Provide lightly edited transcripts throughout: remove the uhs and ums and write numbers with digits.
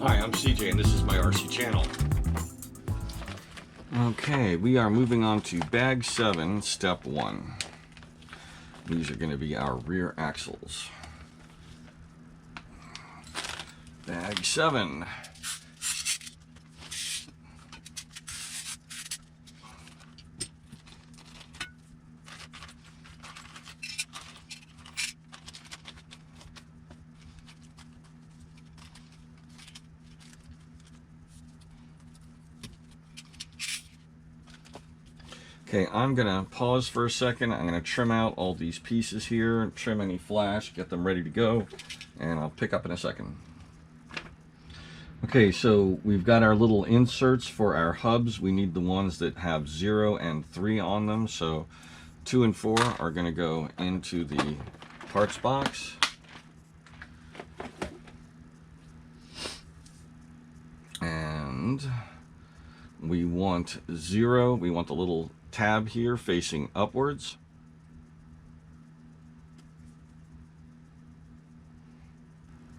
Hi, I'm CJ and this is my RC channel. Okay, we are moving on to bag 7, step 1. These are going to be our rear axles. Bag 7. Okay, I'm going to pause for a second. I'm going to trim out all these pieces here, trim any flash, get them ready to go, and I'll pick up in a second. Okay, so we've got our little inserts for our hubs. We need the ones that have 0 and 3 on them. So 2 and 4 are going to go into the parts box. And we want 0, we want the little tab here facing upwards.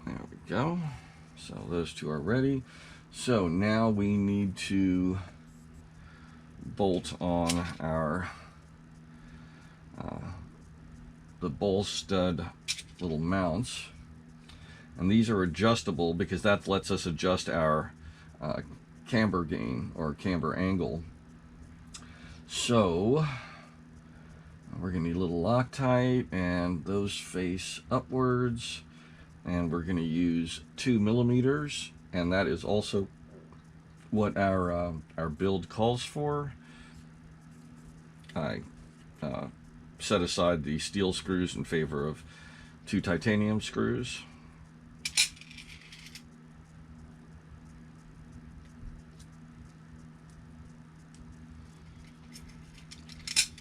There we go. So those two are ready. So now we need to bolt on our the ball stud little mounts, and these are adjustable because that lets us adjust our camber gain or camber angle. So we're going to need a little Loctite, and those face upwards, and we're going to use 2 millimeters, and that is also what our build calls for. I set aside the steel screws in favor of 2 titanium screws.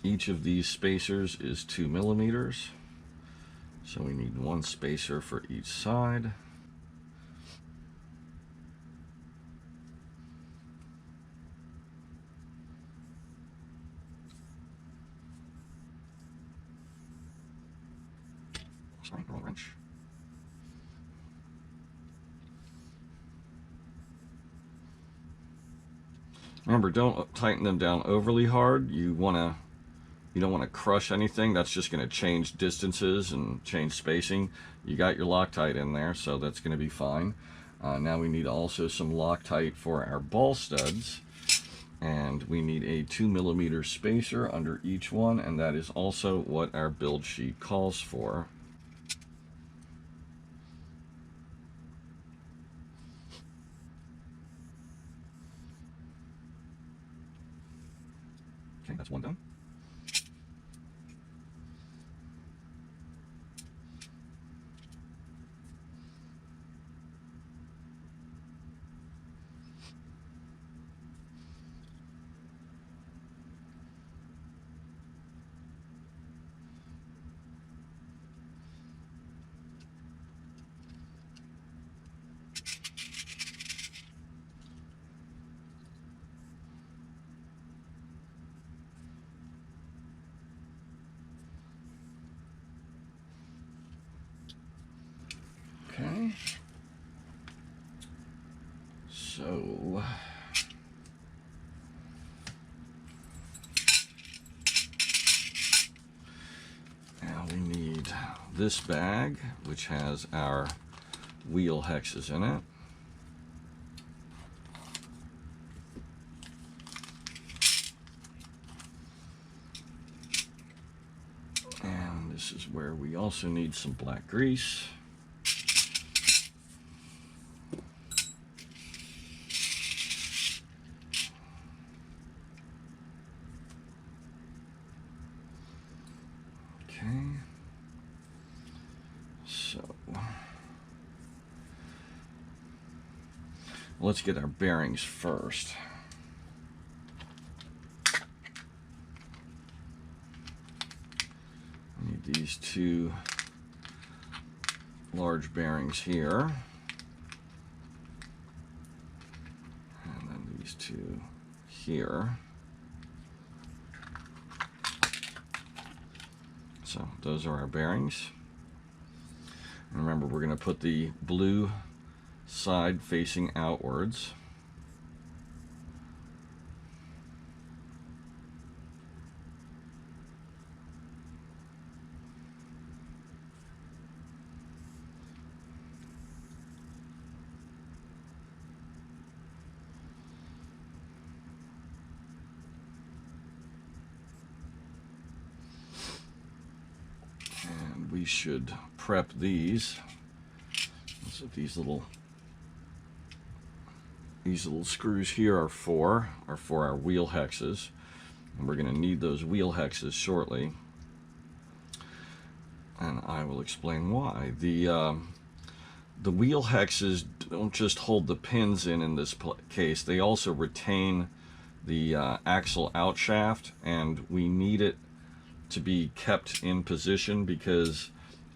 Each of these spacers is 2 millimeters, so we need 1 spacer for each side. Sorry, roll wrench. Remember, don't tighten them down overly hard. You don't want to crush anything. That's just going to change distances and change spacing. You got your Loctite in there, so that's going to be fine. Now we need also some Loctite for our ball studs, and we need a 2 millimeter spacer under each one, and that is also what our build sheet calls for. Okay, that's one done. Okay, so now we need this bag, which has our wheel hexes in it. And this is where we also need some black grease. So let's get our bearings first. We need these 2 large bearings here, and then these 2 here. So those are our bearings. And remember, we're going to put the blue side facing outwards. And we should prep these. So these little screws here are for our wheel hexes, and we're going to need those wheel hexes shortly, and I will explain why. The wheel hexes don't just hold the pins in this case, they also retain the axle out shaft, and we need it to be kept in position because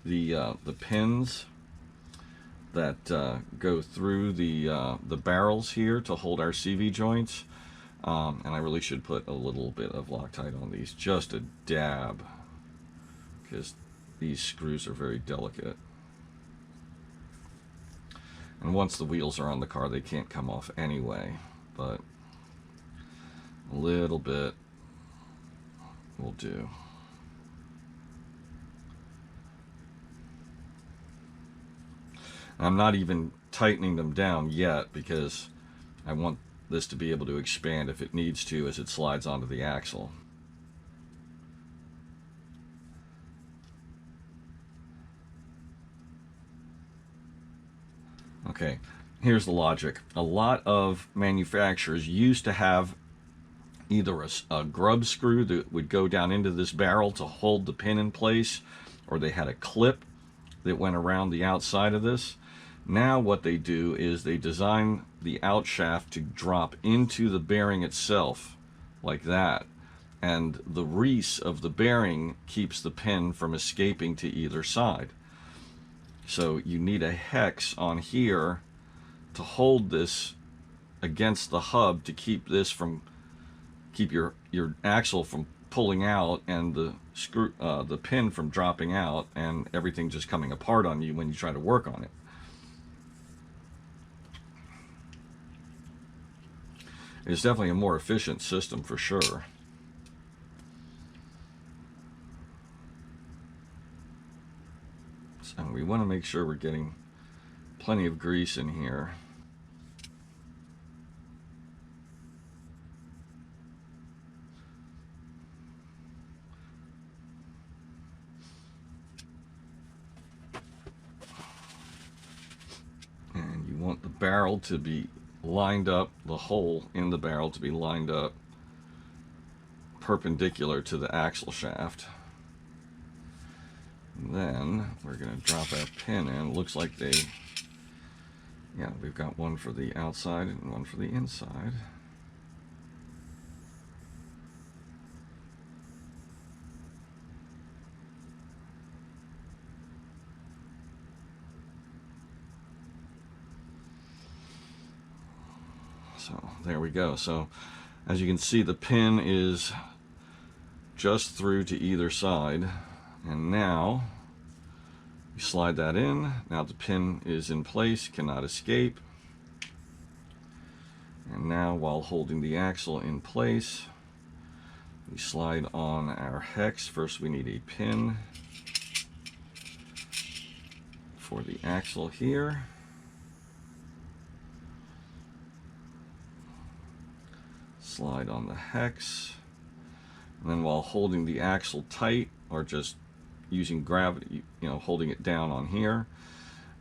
the pins that go through the barrels here to hold our CV joints, and I really should put a little bit of Loctite on these, just a dab, because these screws are very delicate, and once the wheels are on the car they can't come off anyway, but a little bit will do. I'm not even tightening them down yet because I want this to be able to expand if it needs to as it slides onto the axle. Okay, here's the logic. A lot of manufacturers used to have either a grub screw that would go down into this barrel to hold the pin in place, or they had a clip that went around the outside of this. Now what they do is they design the out shaft to drop into the bearing itself like that, and the reese of the bearing keeps the pin from escaping to either side. So you need a hex on here to hold this against the hub to keep this from your axle from pulling out, and the pin from dropping out, and everything just coming apart on you when you try to work on it. It's definitely a more efficient system for sure. So we want to make sure we're getting plenty of grease in here. And you want the barrel to be lined up, the hole in the barrel to be lined up perpendicular to the axle shaft. And then we're going to drop our pin in. Looks like we've got one for the outside and one for the inside. So there we go. So as you can see, the pin is just through to either side, and now you slide that in. Now the pin is in place, cannot escape. And now, while holding the axle in place, we slide on our hex. First we need a pin for the axle here. Slide on the hex, and then while holding the axle tight, or just using gravity, holding it down on here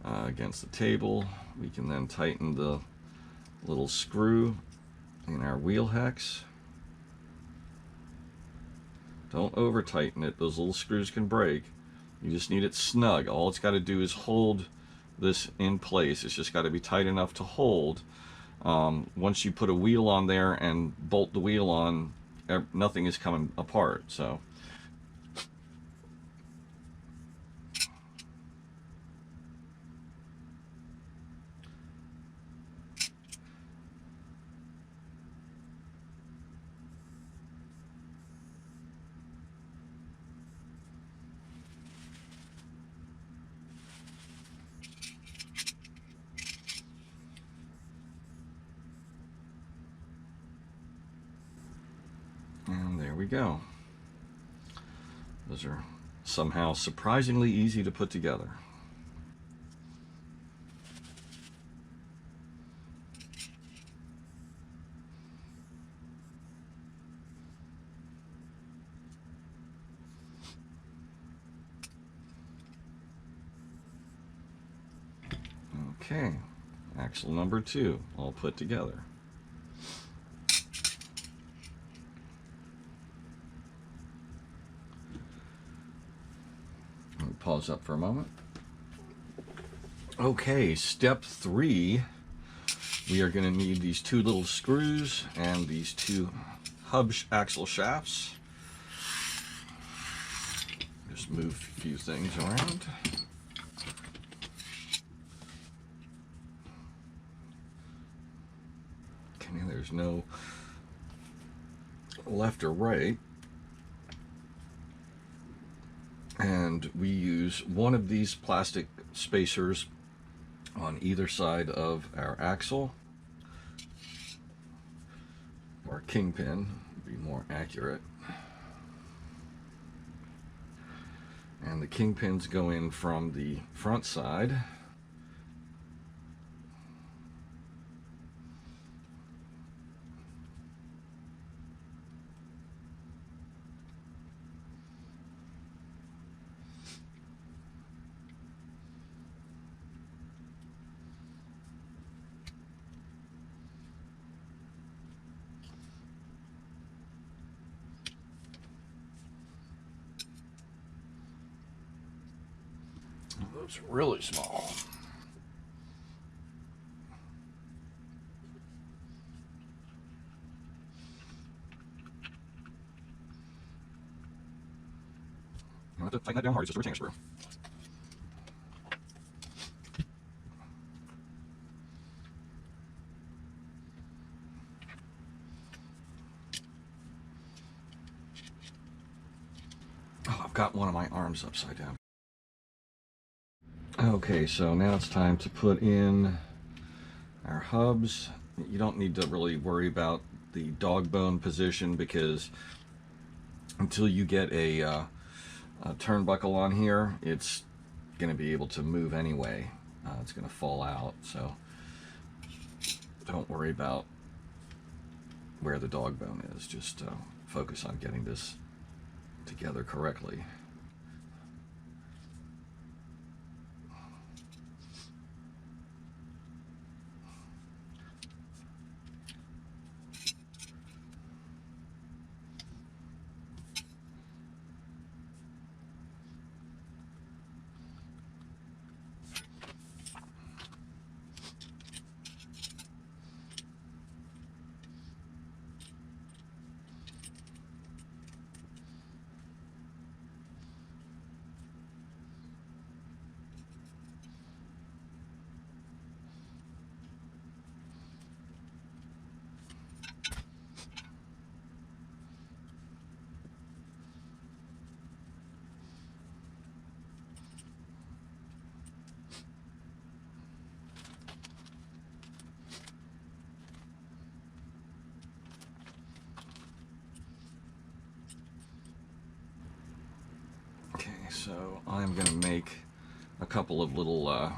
against the table, we can then tighten the little screw in our wheel hex. Don't over tighten it, those little screws can break. You just need it snug. All it's got to do is hold this in place. It's just got to be tight enough to hold. Once you put a wheel on there and bolt the wheel on, nothing is coming apart. So And there we go. Those are somehow surprisingly easy to put together. Okay, axle number 2 all put together. Let me pause up for a moment. Okay, step 3, we are going to need these 2 little screws and these 2 hub axle shafts. Just move a few things around. There's no left or right, and we use one of these plastic spacers on either side of our axle, or kingpin would be more accurate, and the kingpins go in from the front side. It's really small. You have to tighten that down hard, it's just a retainer screw. Oh, I've got one of my arms upside down. Okay, so now it's time to put in our hubs. You don't need to really worry about the dog bone position, because until you get a turnbuckle on here, it's going to be able to move anyway. It's going to fall out, so don't worry about where the dog bone is. Just focus on getting this together correctly. So I'm going to make a couple of little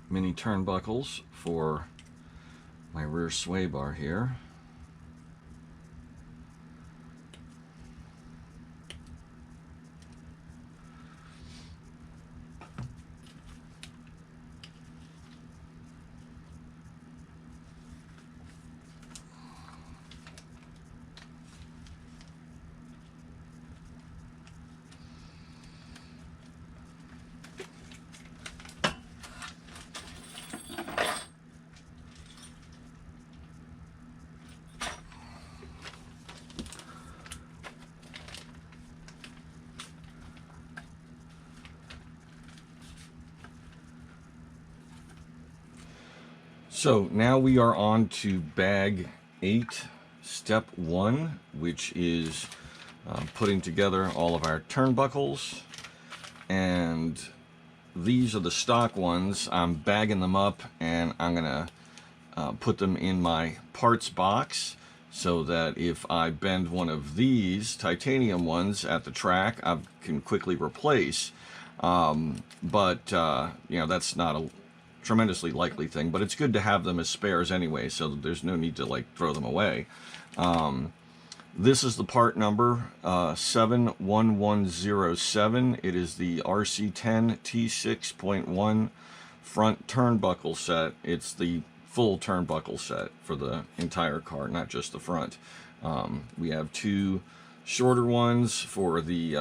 mini turnbuckles for my rear sway bar here. So now we are on to bag 8, step 1, which is putting together all of our turnbuckles. And these are the stock ones. I'm bagging them up, and I'm gonna put them in my parts box so that if I bend one of these titanium ones at the track, I can quickly replace. But you know, that's not a tremendously likely thing, but it's good to have them as spares anyway, so that there's no need to like throw them away. This is the part number 71107. It is the RC10T6.1 front turnbuckle set. It's the full turnbuckle set for the entire car, not just the front. We have two shorter ones for the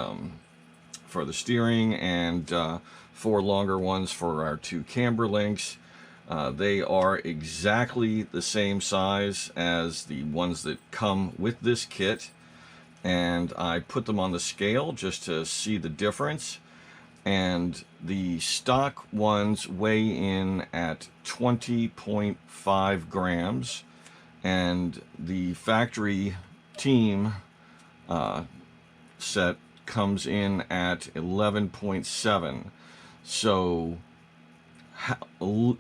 steering, and four longer ones for our two camber links. They are exactly the same size as the ones that come with this kit, and I put them on the scale just to see the difference. And the stock ones weigh in at 20.5 grams, and the factory team set comes in at 11.7. So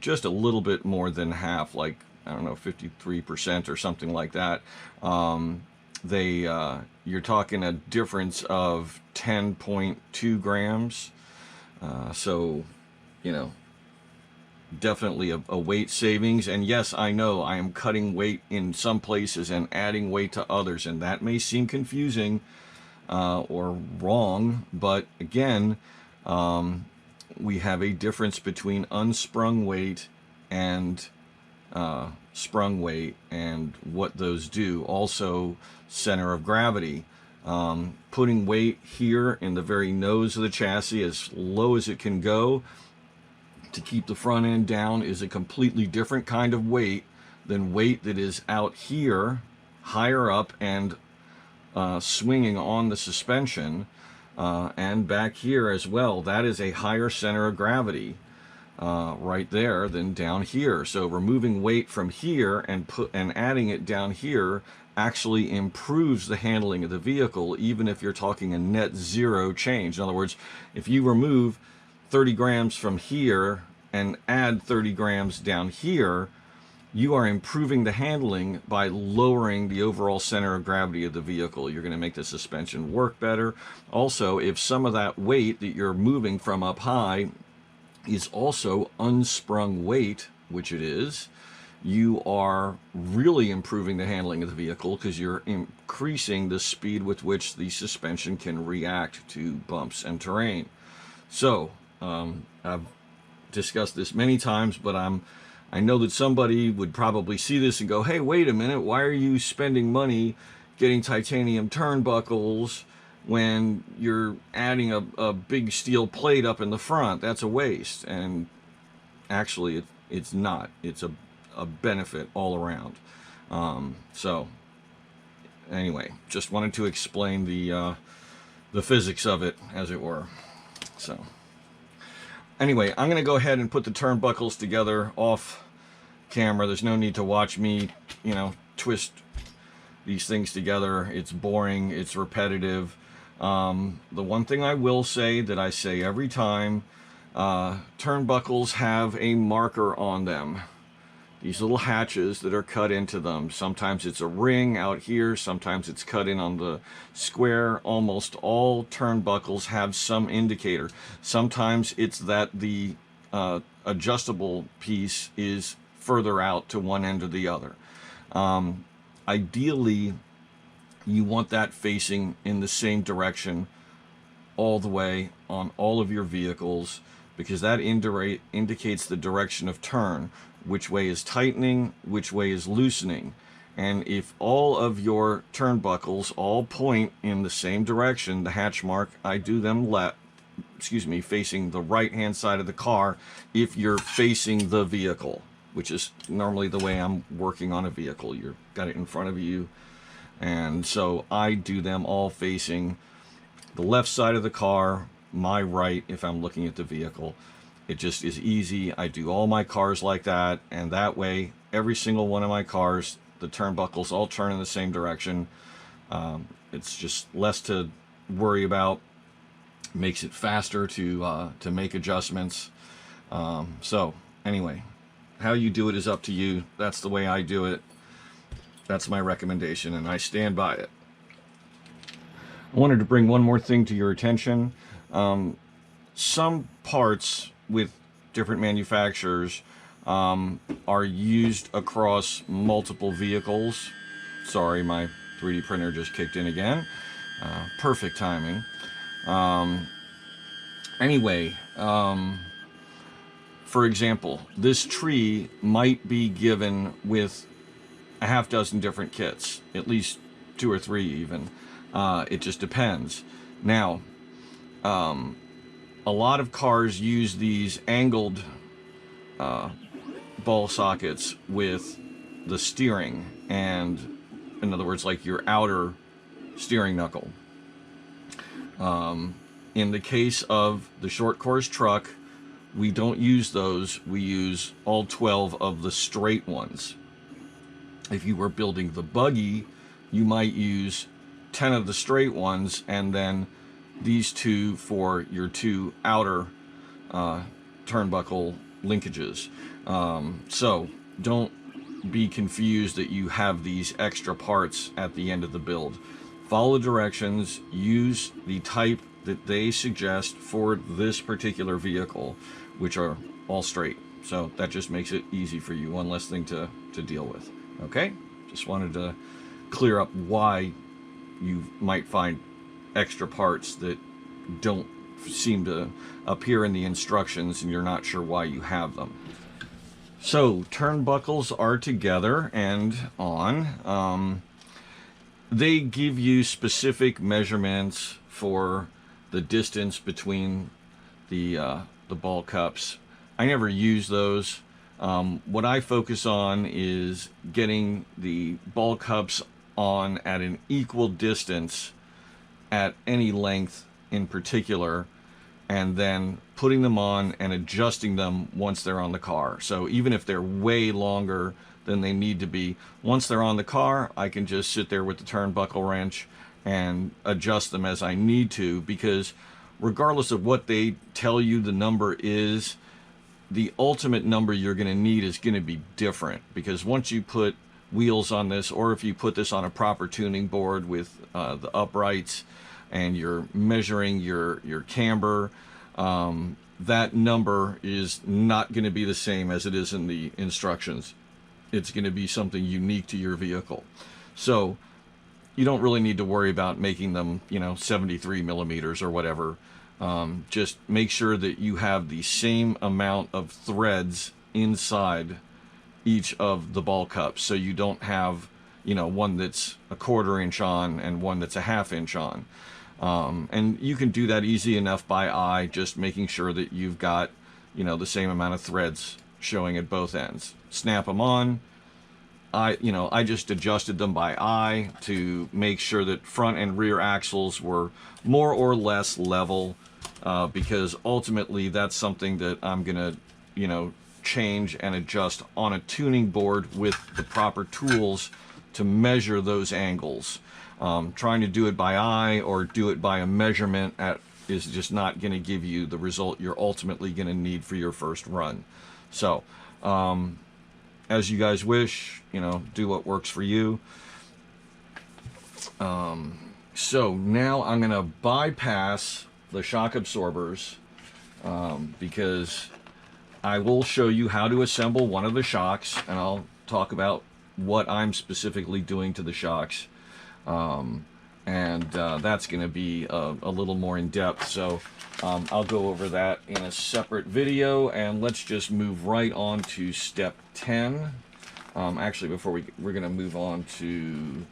just a little bit more than half, like, I don't know, 53% or something like that. You're talking a difference of 10.2 grams. So, you know, definitely a weight savings. And yes, I know I am cutting weight in some places and adding weight to others, and that may seem confusing or wrong, but again, we have a difference between unsprung weight and sprung weight, and what those do. Also, center of gravity. Putting weight here in the very nose of the chassis, as low as it can go, to keep the front end down, is a completely different kind of weight than weight that is out here, higher up, and swinging on the suspension, and back here as well. That is a higher center of gravity right there than down here. So removing weight from here and adding it down here actually improves the handling of the vehicle, even if you're talking a net zero change. In other words, if you remove 30 grams from here and add 30 grams down here, you are improving the handling by lowering the overall center of gravity of the vehicle. You're going to make the suspension work better. Also, if some of that weight that you're moving from up high is also unsprung weight, which it is, you are really improving the handling of the vehicle, because you're increasing the speed with which the suspension can react to bumps and terrain. So I've discussed this many times, but I know that somebody would probably see this and go, hey, wait a minute, why are you spending money getting titanium turnbuckles when you're adding a big steel plate up in the front? That's a waste. And actually, it's not. It's a benefit all around. So anyway, just wanted to explain the physics of it, as it were. So anyway, I'm going to go ahead and put the turnbuckles together off camera. There's no need to watch me, you know, twist these things together. It's boring. It's repetitive. The one thing I will say, that I say every time, turnbuckles have a marker on them. These little hatches that are cut into them. Sometimes it's a ring out here, sometimes it's cut in on the square. Almost all turnbuckles have some indicator. Sometimes it's that the adjustable piece is further out to one end or the other. Ideally, you want that facing in the same direction all the way on all of your vehicles, because that indicates the direction of turn. Which way is tightening, which way is loosening. And if all of your turnbuckles all point in the same direction, the hatch mark, I do them facing the right hand side of the car if you're facing the vehicle, which is normally the way I'm working on a vehicle. You've got it in front of you, and so I do them all facing the left side of the car, my right if I'm looking at the vehicle. It just is easy. I do all my cars like that, and that way, every single one of my cars, the turnbuckles all turn in the same direction. It's just less to worry about. Makes it faster to make adjustments. So anyway, how you do it is up to you. That's the way I do it. That's my recommendation, and I stand by it. I wanted to bring one more thing to your attention. Some parts with different manufacturers are used across multiple vehicles. Sorry, my 3D printer just kicked in again. Perfect timing. Anyway, for example, this tree might be given with a half dozen different kits, at least 2 or 3 even. It just depends. Now, a lot of cars use these angled ball sockets with the steering, and in other words, like your outer steering knuckle. In the case of the short course truck, we don't use those. We use all 12 of the straight ones. If you were building the buggy, you might use 10 of the straight ones, and then these 2 for your 2 outer turnbuckle linkages. So don't be confused that you have these extra parts at the end of the build. Follow directions, use the type that they suggest for this particular vehicle, which are all straight. So that just makes it easy for you, one less thing to deal with. Okay, just wanted to clear up why you might find extra parts that don't seem to appear in the instructions and you're not sure why you have them. So turnbuckles are together and on. They give you specific measurements for the distance between the ball cups. I never use those. What I focus on is getting the ball cups on at an equal distance at any length in particular, and then putting them on and adjusting them once they're on the car. So even if they're way longer than they need to be, once they're on the car, I can just sit there with the turnbuckle wrench and adjust them as I need to, because regardless of what they tell you the number is, the ultimate number you're going to need is going to be different, because once you put wheels on this, or if you put this on a proper tuning board with the uprights and you're measuring your camber, that number is not going to be the same as it is in the instructions. It's going to be something unique to your vehicle. So you don't really need to worry about making them, 73 millimeters or whatever. Just make sure that you have the same amount of threads inside each of the ball cups, so you don't have, one that's a 1/4 inch on and one that's a 1/2 inch on. And you can do that easy enough by eye, just making sure that you've got, the same amount of threads showing at both ends. Snap them on. I just adjusted them by eye to make sure that front and rear axles were more or less level, because ultimately that's something that I'm gonna, change and adjust on a tuning board with the proper tools to measure those angles. Trying to do it by eye or do it by a measurement is just not going to give you the result you're ultimately going to need for your first run. So, as you guys wish, do what works for you. So now I'm going to bypass the shock absorbers, because I will show you how to assemble one of the shocks, and I'll talk about what I'm specifically doing to the shocks. That's going to be a little more in depth, so I'll go over that in a separate video, and let's just move right on to step 10. Actually, before we're going to move on to,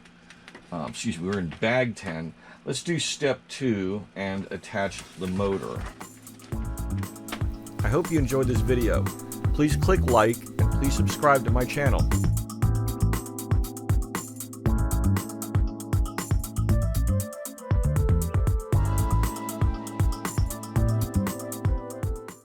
we're in bag 10. Let's do step 2 and attach the motor. I hope you enjoyed this video. Please click like and please subscribe to my channel.